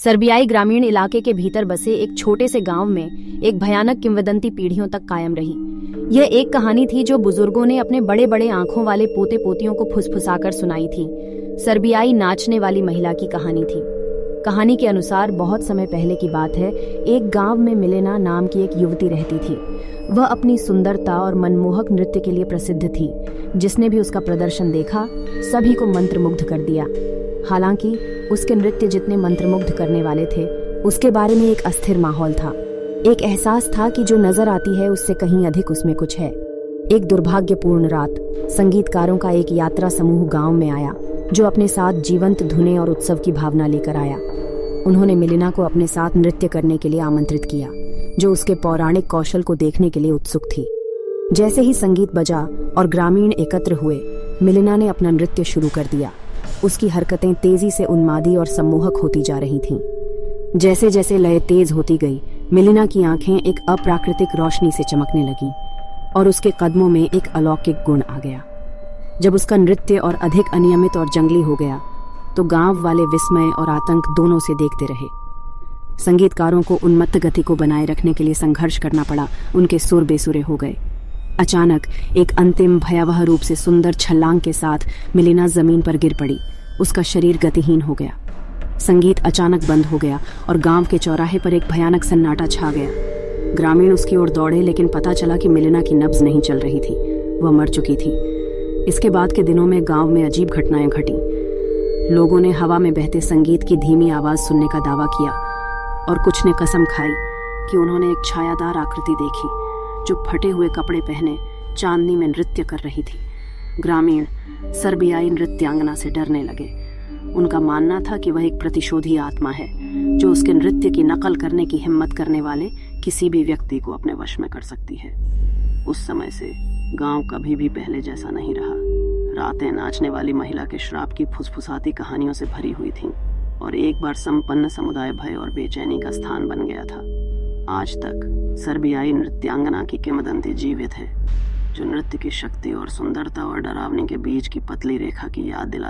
सर्बियाई ग्रामीण इलाके के भीतर बसे एक छोटे से गांव में एक भयानक किंवदंती पीढ़ियों तक कायम रही। यह एक कहानी थी जो बुजुर्गों ने अपने बड़े बड़े आंखों वाले पोते पोतियों को फुसफुसाकर सुनाई थी। सर्बियाई नाचने वाली महिला की कहानी थी। कहानी के अनुसार बहुत समय पहले की बात है। एक गांव में मिलेना नाम की एक युवती रहती थी। वह अपनी सुंदरता और मनमोहक नृत्य के लिए प्रसिद्ध थी। जिसने भी उसका प्रदर्शन देखा सभी को मंत्रमुग्ध कर दिया। हालांकि उसके नृत्य जितने मंत्रमुग्ध करने वाले थे, उसके बारे में एक अस्थिर माहौल था। एक एहसास था कि जो नजर आती है उससे कहीं अधिक उसमें कुछ है। एक दुर्भाग्यपूर्ण रात संगीतकारों का एक यात्रा समूह गांव में आया, जो अपने साथ जीवंत धुनें और उत्सव की भावना लेकर आया। उन्होंने मिलिना को अपने साथ नृत्य करने के लिए आमंत्रित किया, जो उसके पौराणिक कौशल को देखने के लिए उत्सुक थी। जैसे ही संगीत बजा और ग्रामीण एकत्र हुए, मिलिना ने अपना नृत्य शुरू कर दिया। उसकी हरकतें तेजी से उन्मादी और सम्मोहक होती जा रही थीं। जैसे जैसे लय तेज होती गई, मिलिना की आंखें एक अप्राकृतिक रोशनी से चमकने लगीं और उसके कदमों में एक अलौकिक गुण आ गया। जब उसका नृत्य और अधिक अनियमित और जंगली हो गया, तो गांव वाले विस्मय और आतंक दोनों से देखते रहे। संगीतकारों को उन्मत्त गति को बनाए रखने के लिए संघर्ष करना पड़ा। उनके सुर बेसुरे हो गए। अचानक एक अंतिम भयावह रूप से सुंदर छलांग के साथ मिलिना जमीन पर गिर पड़ी। उसका शरीर गतिहीन हो गया। संगीत अचानक बंद हो गया और गांव के चौराहे पर एक भयानक सन्नाटा छा गया। ग्रामीण उसकी ओर दौड़े, लेकिन पता चला कि मिलिना की नब्ज नहीं चल रही थी। वह मर चुकी थी। इसके बाद के दिनों में गांव में अजीब घटनाएं घटी। लोगों ने हवा में बहते संगीत की धीमी आवाज सुनने का दावा किया और कुछ ने कसम खाई कि उन्होंने एक छायादार आकृति देखी, जो फटे हुए कपड़े पहने चांदनी में नृत्य कर रही थी। ग्रामीण सर्बियाई नृत्यांगना से डरने लगे। उनका मानना था कि वह एक प्रतिशोधी आत्मा है, जो उसके नृत्य की नकल करने की हिम्मत करने वाले किसी भी व्यक्ति को अपने वश में कर सकती है। उस समय से गांव कभी भी पहले जैसा नहीं रहा। रातें नाचने वाली महिला के श्राप की फुसफुसाती कहानियों से भरी हुई थीं और एक बार संपन्न समुदाय भय और बेचैनी का स्थान बन गया था। आज तक सर्बियाई नृत्यांगना की किंवदंती जीवित है, जो नृत्य की शक्ति और सुंदरता और डरावनी के बीच की पतली रेखा की याद दिला